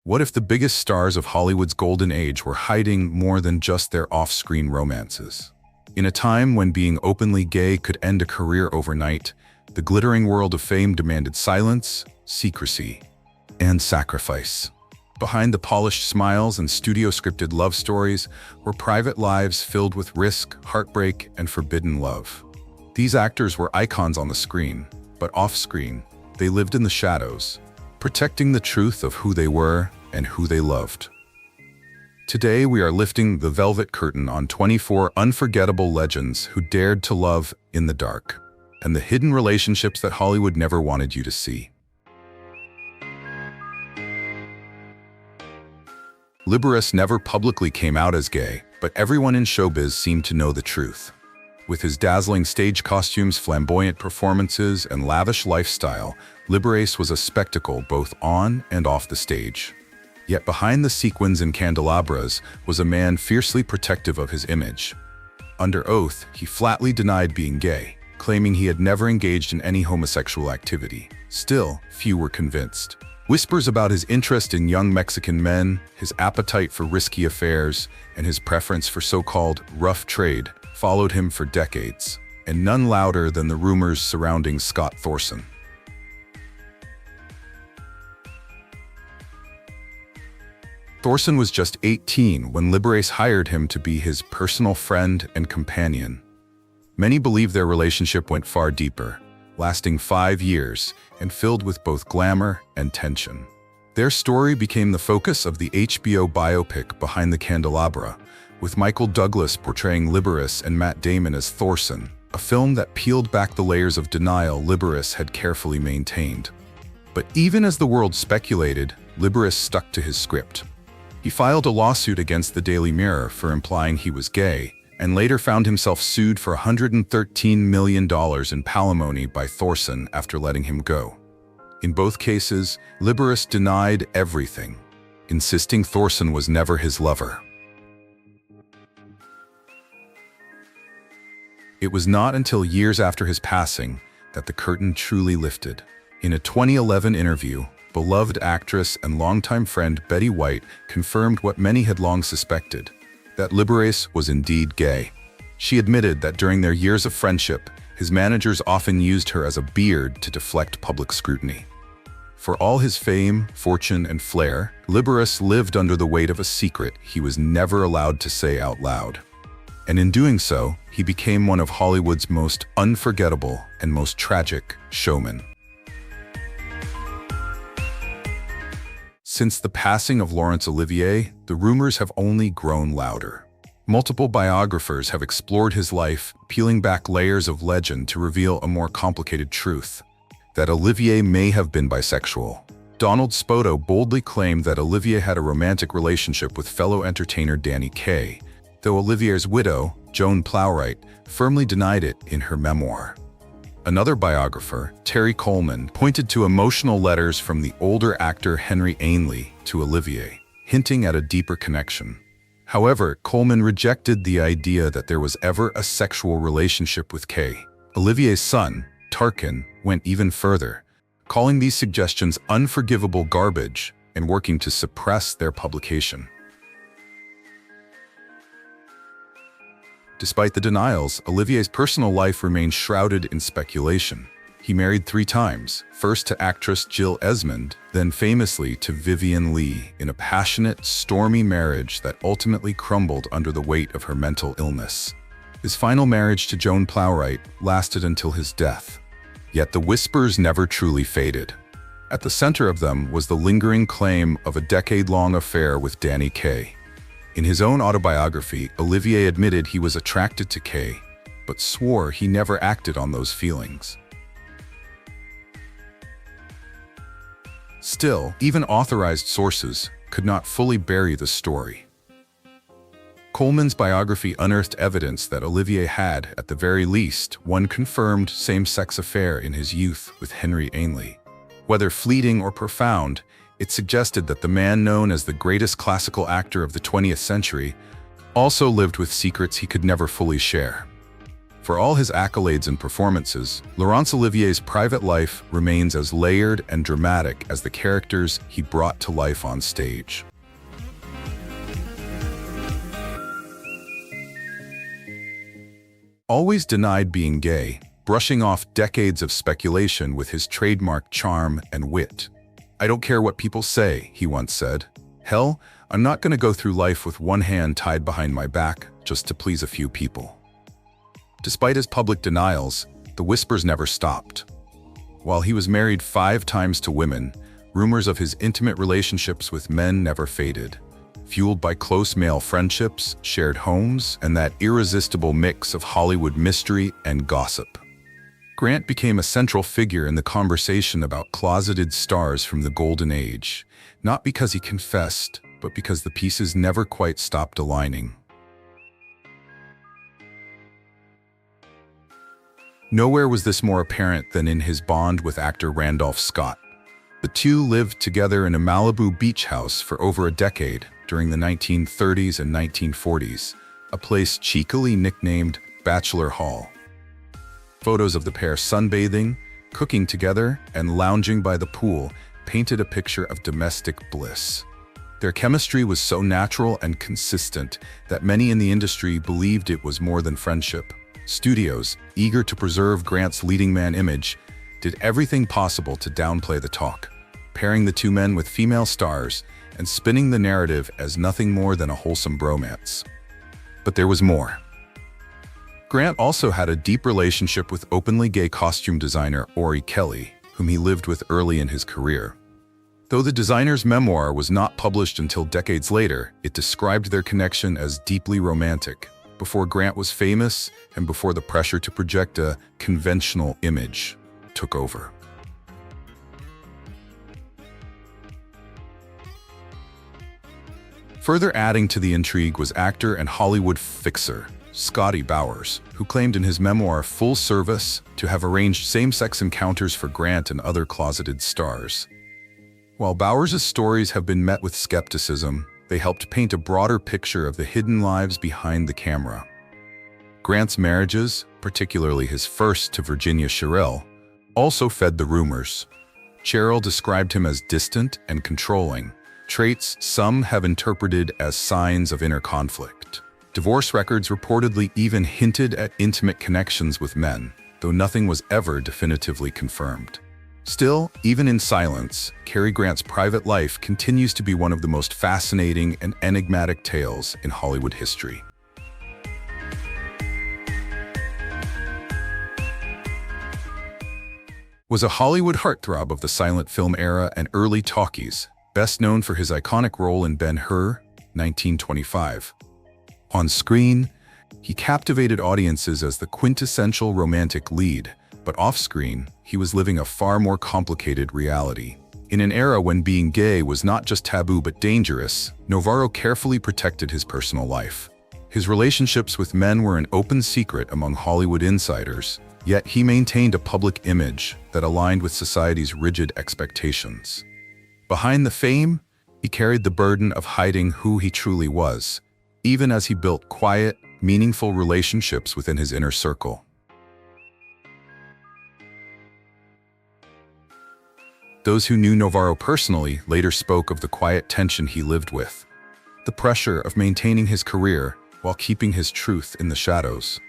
What if the biggest stars of Hollywood's golden age were hiding more than just their off-screen romances? In a time when being openly gay could end a career overnight, the glittering world of fame demanded silence, secrecy, and sacrifice. Behind the polished smiles and studio-scripted love stories were private lives filled with risk, heartbreak, and forbidden love. These actors were icons on the screen, but off-screen, they lived in the shadows, protecting the truth of who they were and who they loved. Today, we are lifting the velvet curtain on 24 unforgettable legends who dared to love in the dark, and the hidden relationships that Hollywood never wanted you to see. Liberace never publicly came out as gay, but everyone in showbiz seemed to know the truth. With his dazzling stage costumes, flamboyant performances, and lavish lifestyle, Liberace was a spectacle both on and off the stage. Yet behind the sequins and candelabras was a man fiercely protective of his image. Under oath, he flatly denied being gay, claiming he had never engaged in any homosexual activity. Still, few were convinced. Whispers about his interest in young Mexican men, his appetite for risky affairs, and his preference for so-called rough trade followed him for decades, and none louder than the rumors surrounding Scott Thorson. Thorson was just 18 when Liberace hired him to be his personal friend and companion. Many believe their relationship went far deeper, lasting 5 years and filled with both glamour and tension. Their story became the focus of the HBO biopic Behind the Candelabra, with Michael Douglas portraying Liberace and Matt Damon as Thorson, a film that peeled back the layers of denial Liberace had carefully maintained. But even as the world speculated, Liberace stuck to his script. He filed a lawsuit against the Daily Mirror for implying he was gay, and later found himself sued for $113 million in palimony by Thorson after letting him go. In both cases, Liberace denied everything, insisting Thorson was never his lover. It was not until years after his passing that the curtain truly lifted. In a 2011 interview, beloved actress and longtime friend Betty White confirmed what many had long suspected, that Liberace was indeed gay. She admitted that during their years of friendship, his managers often used her as a beard to deflect public scrutiny. For all his fame, fortune, and flair, Liberace lived under the weight of a secret he was never allowed to say out loud. And in doing so, he became one of Hollywood's most unforgettable and most tragic showmen. Since the passing of Laurence Olivier, the rumors have only grown louder. Multiple biographers have explored his life, peeling back layers of legend to reveal a more complicated truth: that Olivier may have been bisexual. Donald Spoto boldly claimed that Olivier had a romantic relationship with fellow entertainer Danny Kaye, though Olivier's widow, Joan Plowright, firmly denied it in her memoir. Another biographer, Terry Coleman, pointed to emotional letters from the older actor Henry Ainley to Olivier, hinting at a deeper connection. However, Coleman rejected the idea that there was ever a sexual relationship with Kaye. Olivier's son, Tarkin, went even further, calling these suggestions unforgivable garbage and working to suppress their publication. Despite the denials, Olivier's personal life remained shrouded in speculation. He married 3 times, first to actress Jill Esmond, then famously to Vivien Leigh, in a passionate, stormy marriage that ultimately crumbled under the weight of her mental illness. His final marriage to Joan Plowright lasted until his death. Yet the whispers never truly faded. At the center of them was the lingering claim of a decade-long affair with Danny Kaye. In his own autobiography, Olivier admitted he was attracted to Kaye, but swore he never acted on those feelings. Still, even authorized sources could not fully bury the story. Coleman's biography unearthed evidence that Olivier had, at the very least, one confirmed same-sex affair in his youth with Henry Ainley. Whether fleeting or profound, it suggested that the man known as the greatest classical actor of the 20th century also lived with secrets he could never fully share. For all his accolades and performances, Laurence Olivier's private life remains as layered and dramatic as the characters he brought to life on stage. Always denied being gay, brushing off decades of speculation with his trademark charm and wit. "I don't care what people say," he once said. "Hell, I'm not going to go through life with one hand tied behind my back just to please a few people." Despite his public denials, the whispers never stopped. While he was married 5 times to women, rumors of his intimate relationships with men never faded, fueled by close male friendships, shared homes, and that irresistible mix of Hollywood mystery and gossip. Grant became a central figure in the conversation about closeted stars from the Golden Age, not because he confessed, but because the pieces never quite stopped aligning. Nowhere was this more apparent than in his bond with actor Randolph Scott. The two lived together in a Malibu beach house for over a decade during the 1930s and 1940s, a place cheekily nicknamed Bachelor Hall. Photos of the pair sunbathing, cooking together, and lounging by the pool painted a picture of domestic bliss. Their chemistry was so natural and consistent that many in the industry believed it was more than friendship. Studios, eager to preserve Grant's leading man image, did everything possible to downplay the talk, pairing the two men with female stars and spinning the narrative as nothing more than a wholesome bromance. But there was more. Grant also had a deep relationship with openly gay costume designer Ori Kelly, whom he lived with early in his career. Though the designer's memoir was not published until decades later, it described their connection as deeply romantic, before Grant was famous and before the pressure to project a conventional image took over. Further adding to the intrigue was actor and Hollywood fixer Scotty Bowers, who claimed in his memoir Full Service to have arranged same-sex encounters for Grant and other closeted stars. While Bowers' stories have been met with skepticism, they helped paint a broader picture of the hidden lives behind the camera. Grant's marriages, particularly his first to Virginia Cherrill, also fed the rumors. Cherrill described him as distant and controlling, traits some have interpreted as signs of inner conflict. Divorce records reportedly even hinted at intimate connections with men, though nothing was ever definitively confirmed. Still, even in silence, Cary Grant's private life continues to be one of the most fascinating and enigmatic tales in Hollywood history. Was a Hollywood heartthrob of the silent film era and early talkies, best known for his iconic role in Ben-Hur, 1925. On screen, he captivated audiences as the quintessential romantic lead, but off-screen, he was living a far more complicated reality. In an era when being gay was not just taboo but dangerous, Novarro carefully protected his personal life. His relationships with men were an open secret among Hollywood insiders, yet he maintained a public image that aligned with society's rigid expectations. Behind the fame, he carried the burden of hiding who he truly was, even as he built quiet, meaningful relationships within his inner circle. Those who knew Novarro personally later spoke of the quiet tension he lived with, the pressure of maintaining his career while keeping his truth in the shadows.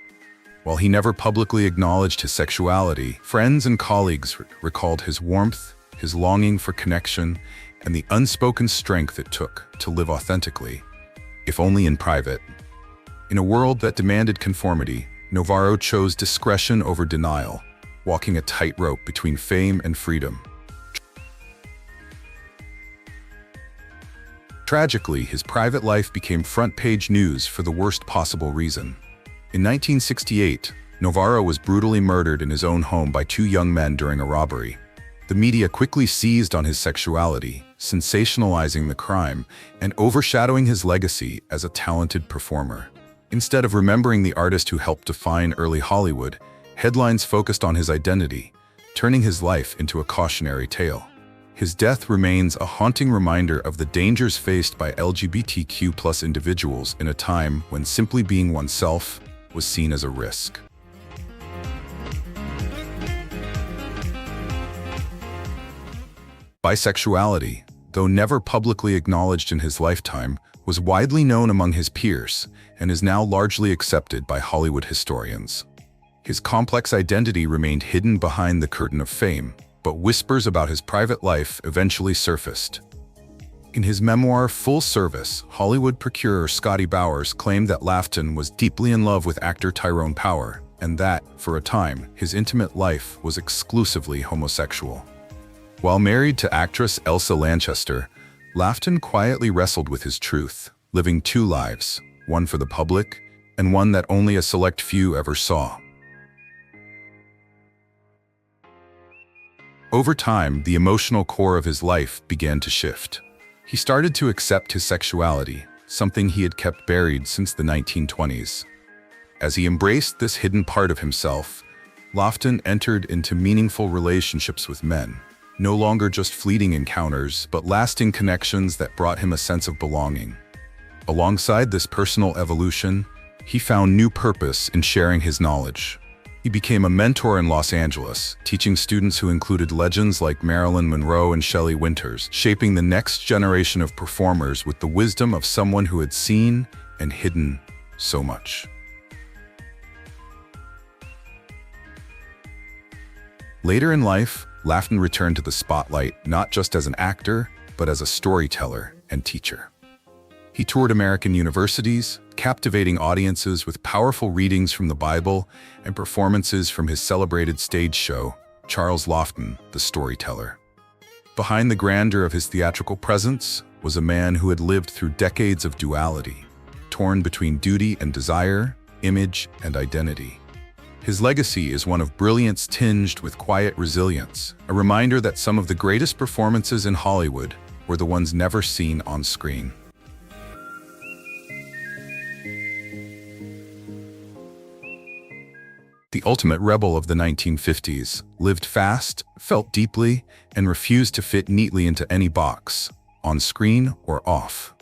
While he never publicly acknowledged his sexuality, friends and colleagues recalled his warmth, his longing for connection, and the unspoken strength it took to live authentically, if only in private. In a world that demanded conformity, Novarro chose discretion over denial, walking a tightrope between fame and freedom. Tragically, his private life became front-page news for the worst possible reason. In 1968, Novarro was brutally murdered in his own home by 2 young men during a robbery. The media quickly seized on his sexuality, sensationalizing the crime and overshadowing his legacy as a talented performer. Instead of remembering the artist who helped define early Hollywood, headlines focused on his identity, turning his life into a cautionary tale. His death remains a haunting reminder of the dangers faced by LGBTQ+ individuals in a time when simply being oneself was seen as a risk. Bisexuality, though never publicly acknowledged in his lifetime, was widely known among his peers and is now largely accepted by Hollywood historians. His complex identity remained hidden behind the curtain of fame, but whispers about his private life eventually surfaced. In his memoir Full Service, Hollywood procurer Scotty Bowers claimed that Laughton was deeply in love with actor Tyrone Power, and that, for a time, his intimate life was exclusively homosexual. While married to actress Elsa Lanchester, Laughton quietly wrestled with his truth, living two lives, one for the public and one that only a select few ever saw. Over time, the emotional core of his life began to shift. He started to accept his sexuality, something he had kept buried since the 1920s. As he embraced this hidden part of himself, Laughton entered into meaningful relationships with men, no longer just fleeting encounters, but lasting connections that brought him a sense of belonging. Alongside this personal evolution, he found new purpose in sharing his knowledge. He became a mentor in Los Angeles, teaching students who included legends like Marilyn Monroe and Shelley Winters, shaping the next generation of performers with the wisdom of someone who had seen and hidden so much. Later in life, Laughton returned to the spotlight not just as an actor, but as a storyteller and teacher. He toured American universities, captivating audiences with powerful readings from the Bible and performances from his celebrated stage show, Charles Laughton, the Storyteller. Behind the grandeur of his theatrical presence was a man who had lived through decades of duality, torn between duty and desire, image and identity. His legacy is one of brilliance tinged with quiet resilience, a reminder that some of the greatest performances in Hollywood were the ones never seen on screen. The ultimate rebel of the 1950s, lived fast, felt deeply, and refused to fit neatly into any box, on screen or off.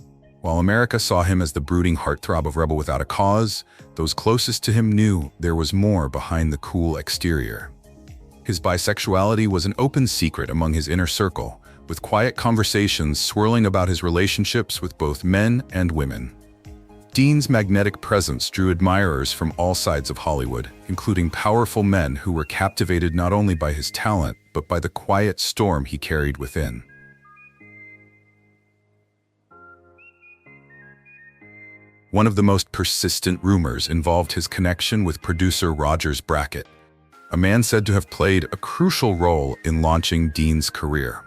While America saw him as the brooding heartthrob of Rebel Without a Cause, those closest to him knew there was more behind the cool exterior. His bisexuality was an open secret among his inner circle, with quiet conversations swirling about his relationships with both men and women. Dean's magnetic presence drew admirers from all sides of Hollywood, including powerful men who were captivated not only by his talent, but by the quiet storm he carried within. One of the most persistent rumors involved his connection with producer Rogers Brackett, a man said to have played a crucial role in launching Dean's career.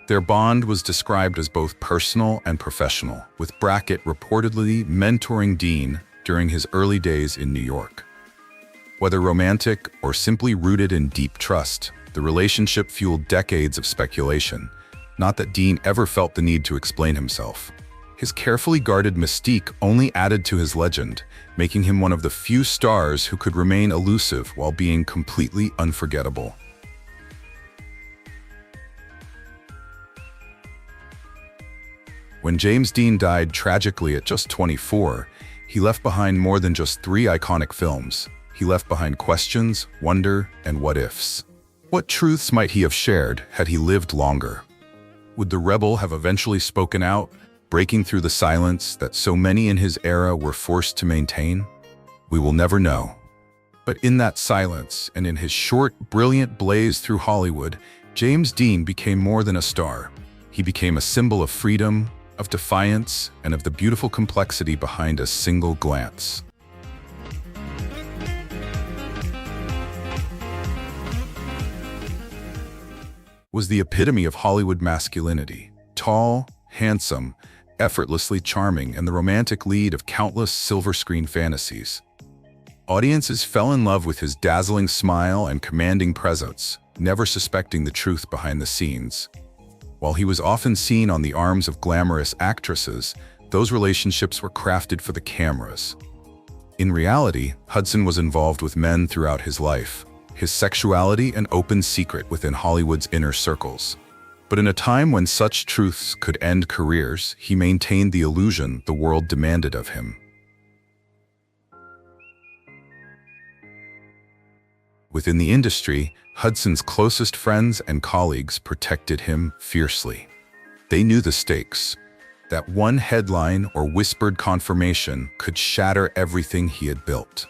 Their bond was described as both personal and professional, with Brackett reportedly mentoring Dean during his early days in New York. Whether romantic or simply rooted in deep trust, the relationship fueled decades of speculation, not that Dean ever felt the need to explain himself. His carefully guarded mystique only added to his legend, making him one of the few stars who could remain elusive while being completely unforgettable. When James Dean died tragically at just 24, he left behind more than just 3 iconic films. He left behind questions, wonder, and what-ifs. What truths might he have shared had he lived longer? Would the rebel have eventually spoken out, breaking through the silence that so many in his era were forced to maintain? We will never know. But in that silence, and in his short, brilliant blaze through Hollywood, James Dean became more than a star. He became a symbol of freedom, of defiance, and of the beautiful complexity behind a single glance. Was the epitome of Hollywood masculinity, tall, handsome, effortlessly charming, and the romantic lead of countless silver screen fantasies. Audiences fell in love with his dazzling smile and commanding presence, never suspecting the truth behind the scenes. While he was often seen on the arms of glamorous actresses, those relationships were crafted for the cameras. In reality, Hudson was involved with men throughout his life, his sexuality an open secret within Hollywood's inner circles. But in a time when such truths could end careers, he maintained the illusion the world demanded of him. Within the industry, Hudson's closest friends and colleagues protected him fiercely. They knew the stakes. That one headline or whispered confirmation could shatter everything he had built.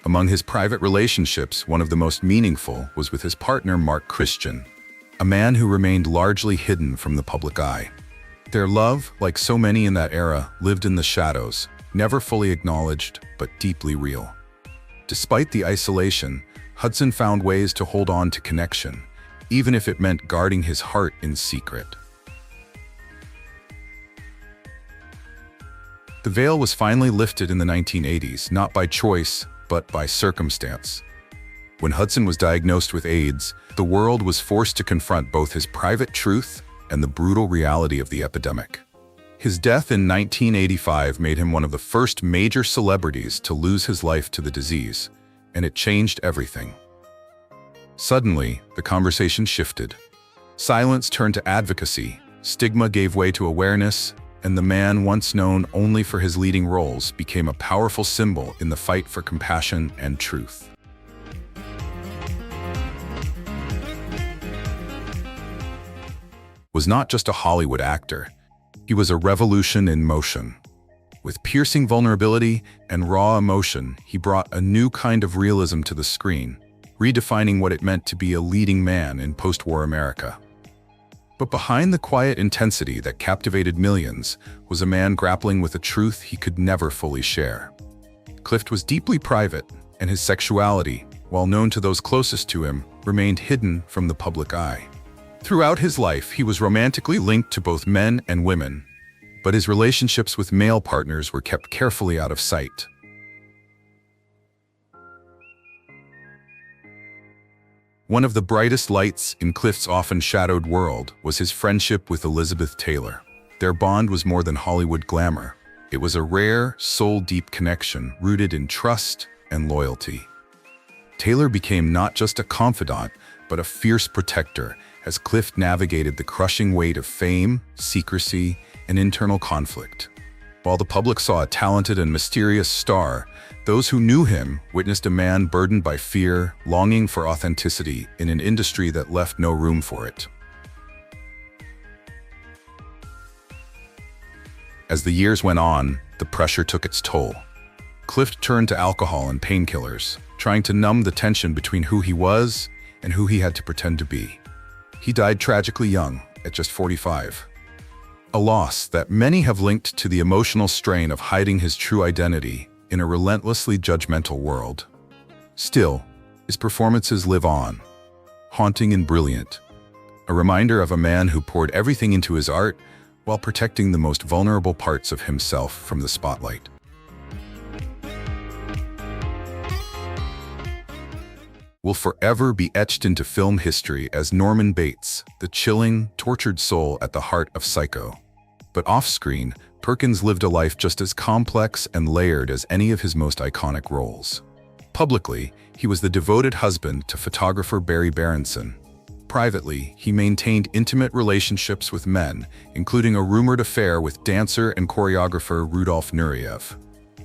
Among his private relationships, one of the most meaningful was with his partner Mark Christian, a man who remained largely hidden from the public eye. Their love, like so many in that era, lived in the shadows, never fully acknowledged, but deeply real. Despite the isolation, Hudson found ways to hold on to connection, even if it meant guarding his heart in secret. The veil was finally lifted in the 1980s, not by choice, but by circumstance. When Hudson was diagnosed with AIDS, the world was forced to confront both his private truth and the brutal reality of the epidemic. His death in 1985 made him one of the first major celebrities to lose his life to the disease, and it changed everything. Suddenly, the conversation shifted. Silence turned to advocacy, stigma gave way to awareness, and the man once known only for his leading roles became a powerful symbol in the fight for compassion and truth. Was not just a Hollywood actor. He was a revolution in motion. With piercing vulnerability and raw emotion, he brought a new kind of realism to the screen, redefining what it meant to be a leading man in post-war America. But behind the quiet intensity that captivated millions was a man grappling with a truth he could never fully share. Clift was deeply private, and his sexuality, while known to those closest to him, remained hidden from the public eye. Throughout his life, he was romantically linked to both men and women, but his relationships with male partners were kept carefully out of sight. One of the brightest lights in Clift's often shadowed world was his friendship with Elizabeth Taylor. Their bond was more than Hollywood glamour. It was a rare, soul-deep connection rooted in trust and loyalty. Taylor became not just a confidant, but a fierce protector as Clift navigated the crushing weight of fame, secrecy, and internal conflict. While the public saw a talented and mysterious star, those who knew him witnessed a man burdened by fear, longing for authenticity in an industry that left no room for it. As the years went on, the pressure took its toll. Clift turned to alcohol and painkillers, trying to numb the tension between who he was and who he had to pretend to be. He died tragically young, at just 45. A loss that many have linked to the emotional strain of hiding his true identity in a relentlessly judgmental world. Still, his performances live on, haunting and brilliant, a reminder of a man who poured everything into his art while protecting the most vulnerable parts of himself from the spotlight. Will forever be etched into film history as Norman Bates, the chilling, tortured soul at the heart of Psycho. But off-screen, Perkins lived a life just as complex and layered as any of his most iconic roles. Publicly, he was the devoted husband to photographer Barry Berenson. Privately, he maintained intimate relationships with men, including a rumored affair with dancer and choreographer Rudolf Nureyev.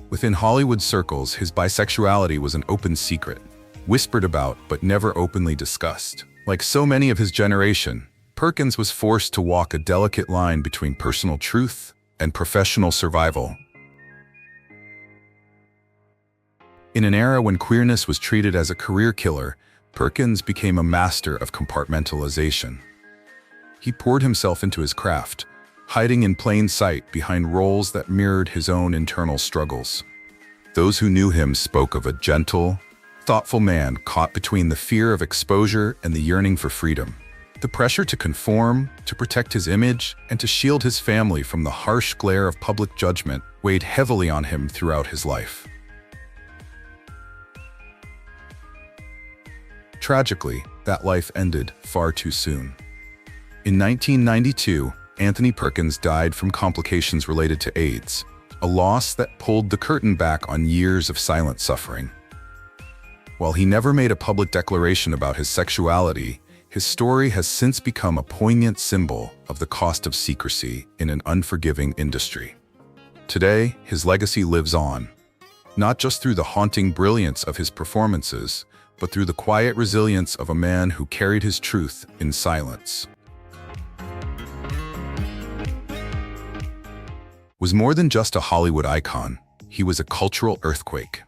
Within Hollywood circles, his bisexuality was an open secret, whispered about but never openly discussed. Like so many of his generation, Perkins was forced to walk a delicate line between personal truth and professional survival. In an era when queerness was treated as a career killer, Perkins became a master of compartmentalization. He poured himself into his craft, hiding in plain sight behind roles that mirrored his own internal struggles. Those who knew him spoke of a gentle, thoughtful man caught between the fear of exposure and the yearning for freedom. The pressure to conform, to protect his image, and to shield his family from the harsh glare of public judgment weighed heavily on him throughout his life. Tragically, that life ended far too soon. In 1992, Anthony Perkins died from complications related to AIDS, a loss that pulled the curtain back on years of silent suffering. While he never made a public declaration about his sexuality, his story has since become a poignant symbol of the cost of secrecy in an unforgiving industry. Today, his legacy lives on, not just through the haunting brilliance of his performances, but through the quiet resilience of a man who carried his truth in silence. Was more than just a Hollywood icon, he was a cultural earthquake.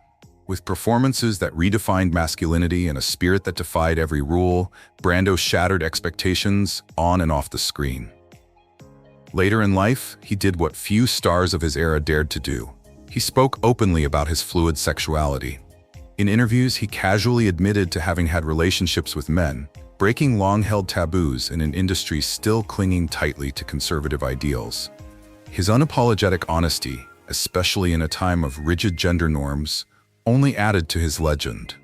With performances that redefined masculinity and a spirit that defied every rule, Brando shattered expectations on and off the screen. Later in life, he did what few stars of his era dared to do. He spoke openly about his fluid sexuality. In interviews, he casually admitted to having had relationships with men, breaking long-held taboos in an industry still clinging tightly to conservative ideals. His unapologetic honesty, especially in a time of rigid gender norms, only added to his legend.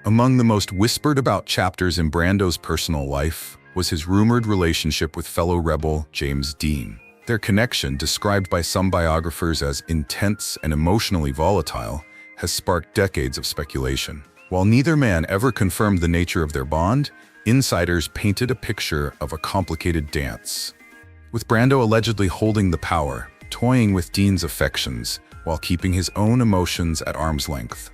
Among the most whispered about chapters in Brando's personal life was his rumored relationship with fellow rebel James Dean. Their connection, described by some biographers as intense and emotionally volatile, has sparked decades of speculation. While neither man ever confirmed the nature of their bond, insiders painted a picture of a complicated dance, with Brando allegedly holding the power, toying with Dean's affections while keeping his own emotions at arm's length.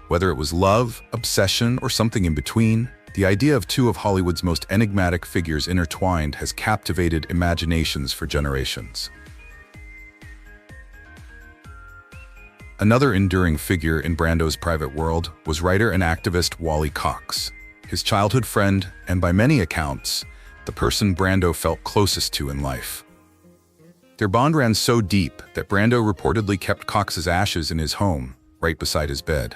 Whether it was love, obsession, or something in between, the idea of two of Hollywood's most enigmatic figures intertwined has captivated imaginations for generations. Another enduring figure in Brando's private world was writer and activist Wally Cox, his childhood friend, and by many accounts, the person Brando felt closest to in life. Their bond ran so deep that Brando reportedly kept Cox's ashes in his home, right beside his bed.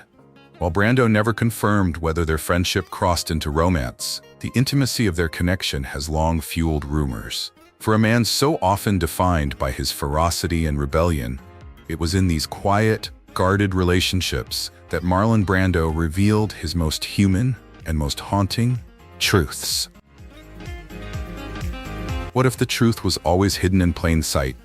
While Brando never confirmed whether their friendship crossed into romance, the intimacy of their connection has long fueled rumors. For a man so often defined by his ferocity and rebellion, it was in these quiet, guarded relationships that Marlon Brando revealed his most human and most haunting truths. What if the truth was always hidden in plain sight?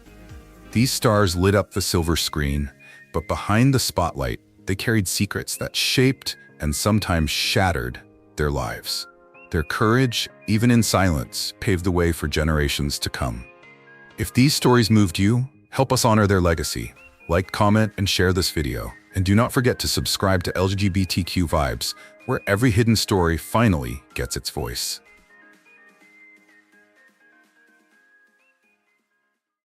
These stars lit up the silver screen, but behind the spotlight, they carried secrets that shaped and sometimes shattered their lives. Their courage, even in silence, paved the way for generations to come. If these stories moved you, help us honor their legacy. Like, comment, and share this video. And do not forget to subscribe to LGBTQ Vibes, where every hidden story finally gets its voice.